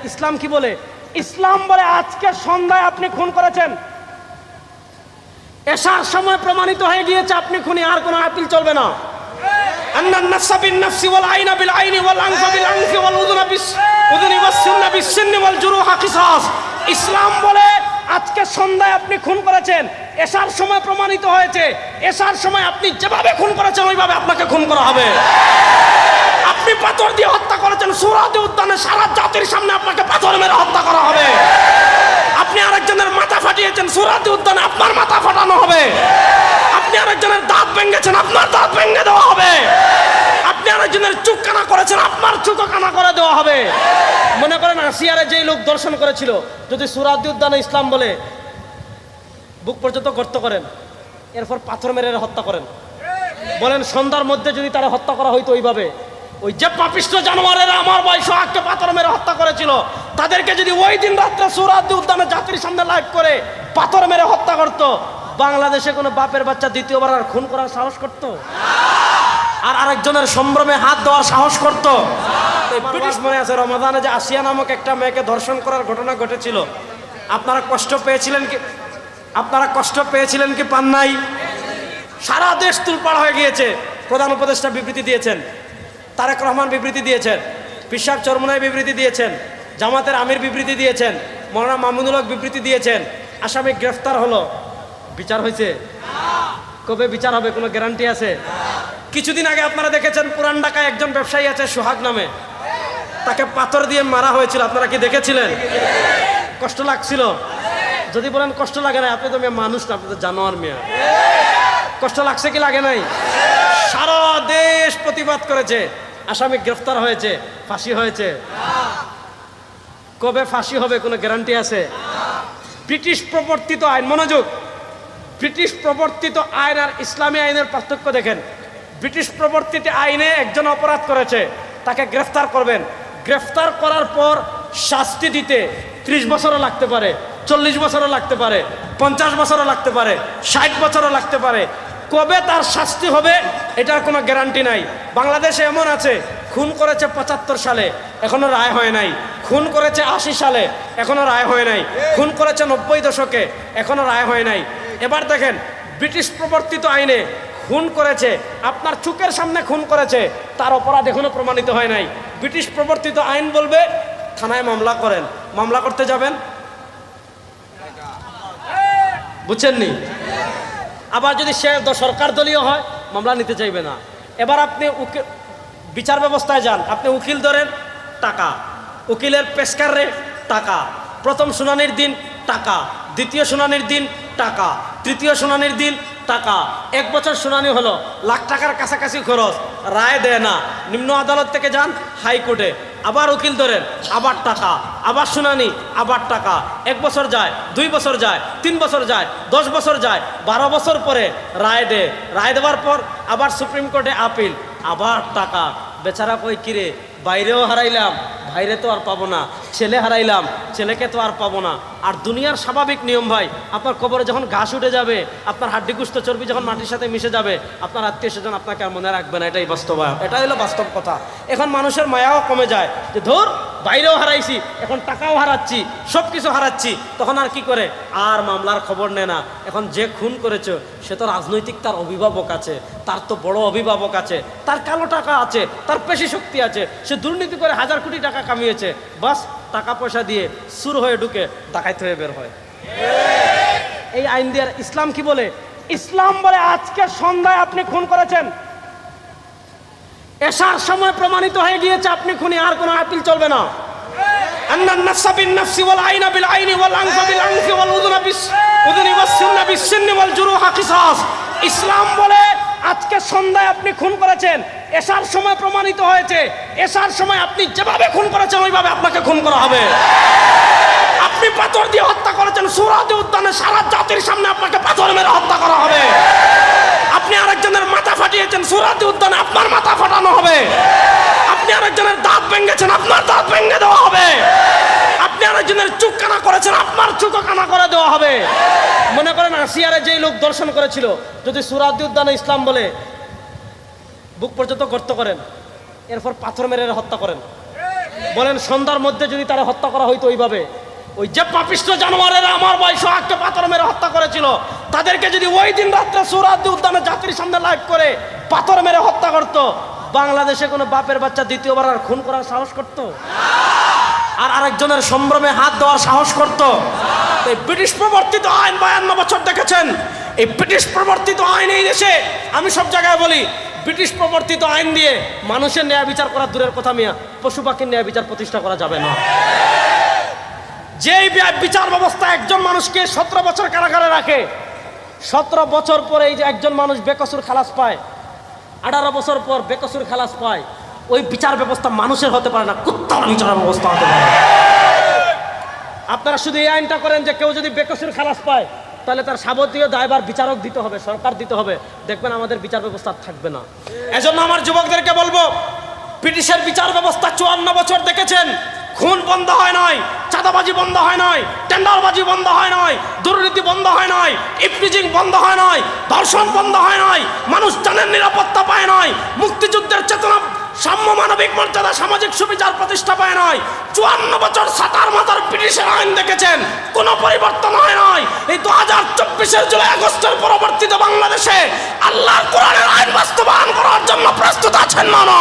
ইসলাম কি বলে? ইসলাম বলে আজকে সন্ধ্যায় আপনি খুন করেছেন, এশার সময় প্রমাণিত হয়ে গিয়েছে আপনি খুনি, আর কোনো আপিল চলবে না। আন্নান নাফসা বিন নাফসি ওয়াল আইনা বিল আইনি ওয়াল আনফা বিল আনফি ওয়াল উযুনা বিস উযুনি ওয়াস সিন্না বিস সিন্নি ওয়াল জুরুহা কিসাস। ইসলাম বলে আজকে সন্ধ্যায় আপনি খুন করেছেন, এশার সময় প্রমাণিত হয়েছে, এশার সময় আপনি যেভাবে খুন করেছেন ওইভাবে আপনাকে খুন করা হবে। আপনি পাথর দিয়ে হত্যা করেছেন, সুরাতে উদ্যানে সারা জাতির সামনে আপনাকে পাথর মেরে হত্যা করা হবে। আপনি আরেকজনের মাথা ফাটিয়েছেন, সুরাতে উদ্যানে আপনার মাথা ফাটানো হবে। আপনি আরেকজনের দাঁত ভেঙেছেন, আপনার দাঁত ভেঙে দেওয়া হবে। আপনি আরেকজনের চুখ কানা করেছেন, আপনার চুখও কানা করে দেওয়া হবে। মনে করেন আসিয়ারে যেই লোক দর্শন করেছিল, যদি সুরাতে উদ্যানে ইসলাম বলে বুক পর্যন্ত গর্ত করেন, এরপর পাথর মেরে হত্যা করেন, বলেন সন্ধ্যার মধ্যে যদি তারা হত্যা করা হইতো ওইভাবে, ওই যে পাপিষ্ঠ জানোয়ারেরা আমার ভাই সোহাগকে পাথর মেরে হত্যা করেছিল, তাদেরকে যদি ওই দিন রাত্রে সুরাতে উদ্যানে জাতির সামনে লাইভ করে পাথর মেরে হত্যা করতো, বাংলাদেশে কোনো বাপের বাচ্চা দ্বিতীয়বার আর খুন করার সাহস করত? আর আরেকজনের সম্ভ্রমে হাত দেওয়ার সাহস করত? মনে আছে রমাদানে যে আসিয়া নামক একটা মেয়েকে ধর্ষণ করার ঘটনা ঘটেছিল, আপনারা কষ্ট পেয়েছিলেন কি? আপনারা কষ্ট পেয়েছিলেন কি পান নাই? সারা দেশ তুলপাড় হয়ে গিয়েছে। প্রধান উপদেষ্টা বিবৃতি দিয়েছেন, তারেক রহমান বিবৃতি দিয়েছেন, পীর সাহেব চরমোনাই বিবৃতি দিয়েছেন, জামাতের আমির বিবৃতি দিয়েছেন, মৌলানা মামুনুল হক বিবৃতি দিয়েছেন। আসামি গ্রেফতার হলো, বিচার হয়েছে? কবে বিচার হবে কোনো গ্যারান্টি আছে? কিছুদিন আগে আপনারা দেখেছেন পুরান ঢাকায় একজন ব্যবসায়ী আছে সোহাগ নামে, তাকে পাথর দিয়ে মারা হয়েছিল, আপনারা কি দেখেছিলেন? কষ্ট লাগছিল? যদি বলেন কষ্ট লাগে না, আপনি তো মেয়ে মানুষ না, আপনি তো জানোয়ার মেয়ে। কষ্ট লাগছে কি লাগে নাই? সারা দেশ প্রতিবাদ করেছে, আসামি গ্রেফতার হয়েছে, ফাঁসি হয়েছে। কবে ফাঁসি হবে কোনো গ্যারান্টি আছে? ব্রিটিশ প্রবর্তিত আইন, মনোযোগ, ব্রিটিশ প্রবর্তিত আইন আর ইসলামী আইনের পার্থক্য দেখেন। ব্রিটিশ প্রবর্তিত আইনে একজন অপরাধ করেছে, তাকে গ্রেফতার করবেন, গ্রেফতার করার পর শাস্তি দিতে 30 বছরও লাগতে পারে, 40 বছরও লাগতে পারে, 50 বছরও লাগতে পারে, 60 বছরও লাগতে পারে। কবে তার শাস্তি হবে এটার কোনো গ্যারান্টি নাই। বাংলাদেশে এমন আছে, খুন করেছে 75 সালে, এখনো রায় হয় নাই। খুন করেছে 80 সালে, এখনো রায় হয় নাই। খুন করেছে 90 দশকে, এখনো রায় হয় নাই। এবার দেখেন, ব্রিটিশ প্রবর্তিত আইনে খুন করেছে, আপনার চোখের সামনে খুন করেছে, তার অপরাধ এখনো প্রমাণিত হয় নাই। ব্রিটিশ প্রবর্তিত আইন বলবে থানায় মামলা করেন, মামলা করতে যাবেন, বুঝছেননি? আবার যদি সে সরকার দলীয় হয়, মামলা নিতে চাইবে না। এবার আপনি বিচার ব্যবস্থায় যান, আপনি উকিল ধরেন, টাকা, উকিলের পেশকার রেট টাকা, প্রথম শুনানির দিন টাকা, দ্বিতীয় শুনানির দিন টাকা, তৃতীয় শুনানির দিন টাকা। 1 বছর শুনানি হলো, লাখ টাকার কাছাকাছি খরচ, রায় দেয় না। নিম্ন আদালত থেকে যান হাইকোর্টে, আবার উকিল ধরেন, আবার টাকা, আবার শুনানি, আবার টাকা। 1 বছর যায়, 2 বছর যায়, 3 বছর যায়, 10 বছর যায়, 12 বছর পরে রায় দেয়। রায় দেওয়ার পর আবার সুপ্রিম কোর্টে আপিল, আবার টাকা। বেচারা কই কিরে, বাইরেও হারাইলাম, ভাইরে তো আর পাবো না, ছেলে হারাইলাম, ছেলেকে তো আর পাবো না। আর দুনিয়ার স্বাভাবিক নিয়ম ভাই, আপনার কবরে যখন ঘাস উঠে যাবে, আপনার হাড্ডি গুস্ত চর্বি যখন মাটির সাথে মিশে যাবে, আপনার আত্মীয় স্বজন আপনাকে আর মনে রাখবে না। এটাই বাস্তবায়ন, এটাই হলো বাস্তব কথা। এখন মানুষের মায়াও কমে যায় যে ধর বাইরেও হারাইছি, এখন টাকাও হারাচ্ছি, সব কিছু হারাচ্ছি, তখন আর কি করে, আর মামলার খবর নেয় না। এখন যে খুন করেছে সে তো রাজনৈতিক, তার অভিভাবক আছে, তার তো বড় অভিভাবক আছে, তার কালো টাকা আছে, তার পেশি শক্তি আছে, সে দুর্নীতি করে 1000 কোটি টাকা কামিয়েছে, বাস টাকা পয়সা দিয়ে সুর হয়ে ঢুকে ডাকাইত হয়ে বের হয়। এই আইন দিয়ে ইসলাম কি বলে? ইসলাম বলে আজকে সন্ধ্যায় আপনি খুন করেছেন, এশার সময় প্রমাণিত হয়ে গিয়েছে আপনি খুনি, আর কোনো আপিল চলবে না। আন্নান নাফসা বিন নাফসি ওয়াল আইনা বিল আইনি ওয়াল আনফা বিল আনফি ওয়াল উযুনা বিস উযুনি ওয়াস সিন্না বিস সিন্নি ওয়াল জুরুহা কিসাস। ইসলাম বলে আজকে সন্ধ্যায় আপনি খুন করেছেন, এশার সময় প্রমাণিত হয়েছে, এশার সময় আপনি যেভাবে খুন করেছেন ওইভাবে আপনাকে খুন করা হবে। আপনি পাথর দিয়ে হত্যা করেছেন, সুরাতে উদ্যানে সারা জাতির সামনে আপনাকে পাথর মেরে হত্যা করা হবে। আপনি আরেকজনের মাথা ফাটিয়েছেন, সুরাতে উদ্যানে আপনার মাথা ফাটানো হবে। আপনি আরেকজনের দাঁত ভেঙেছেন, আপনার দাঁত ভেঙে দেওয়া হবে। আপনি আরেকজনের চুখ কানা করেছেন, আপনার চুখও কানা করে দেওয়া হবে। মনে করেন আসিয়ারে যেই লোক দর্শন করেছিল, যদি সুরাতে উদ্যানে ইসলাম বলে বুক পর্যন্ত গর্ত করেন, এরপর পাথর মেরে হত্যা করেন, বলেন সন্ধ্যার মধ্যে যদি তারা হত্যা করা হইতো ওইভাবে, ওই যে পাপিষ্ঠ জানোয়ারেরা আমার ভাই সোহাগকে পাথর মেরে হত্যা করেছিল, তাদেরকে যদি ওই দিন রাত্রে সোহরাওয়ার্দী উদ্যানে জাতির সামনে লাইভ করে পাথর মেরে হত্যা করতো, বাংলাদেশে কোনো বাপের বাচ্চা দ্বিতীয়বার আর খুন করার সাহস করতো? আর আরেকজনের সম্ভ্রমে হাত দেওয়ার সাহস করতো? এই ব্রিটিশ প্রবর্তিত আইন 52 বছর দেখেছেন। এই ব্রিটিশ প্রবর্তিত আইন এই দেশে, আমি সব জায়গায় বলি, ব্রিটিশ প্রবর্তিত আইন দিয়ে মানুষের ন্যায় বিচার করা দূরের কথা মিয়া, পশু পাখির ন্যায় বিচার প্রতিষ্ঠা করা যাবে না। যেই বিচার ব্যবস্থা একজন মানুষকে 17 বছর কারাগারে রাখে, 17 বছর পরে এই যে একজন মানুষ বেকসুর খালাস পায়, 18 বছর পর বেকসুর খালাস পায়, ওই বিচার ব্যবস্থা মানুষের হতে পারে না, কুত্তার বিচার ব্যবস্থা হতে পারে। আপনারা শুধু এই আইনটা করেন যে কেউ যদি বেকসুর খালাস পায় তাহলে তার যাবতীয় দায়ভার বিচারক দিতে হবে, সরকার দিতে হবে, দেখবেন আমাদের বিচার ব্যবস্থা থাকবে না। এজন্য আমার যুবকদেরকে বলবো, ব্রিটিশের বিচার ব্যবস্থা 54 বছর দেখেছেন, খুন বন্ধ হয় নাই, চাঁদাবাজি বন্ধ হয় নাই, টেন্ডারবাজি বন্ধ হয় নাই, দুর্নীতি বন্ধ হয় নাই, ইফটিজিং বন্ধ হয় নাই, ধর্ষণ বন্ধ হয় নাই, মানুষ জানের নিরাপত্তা পায় নাই, মুক্তিযুদ্ধের চেতনা, সাম্য মানবিক মর্যাদা, সামাজিক সুবিচার প্রতিষ্ঠা পায় নাই। 54 বছর সাতার মাথার ব্রিটিশের আইন দেখেছেন, কোনো পরিবর্তন হয় নাই। এই 2024-এর জুলাই আগস্টের পরবর্তীতে বাংলাদেশে আল্লাহর কোরআনের আইন বাস্তবায়ন করার জন্য প্রস্তুত আছেন না?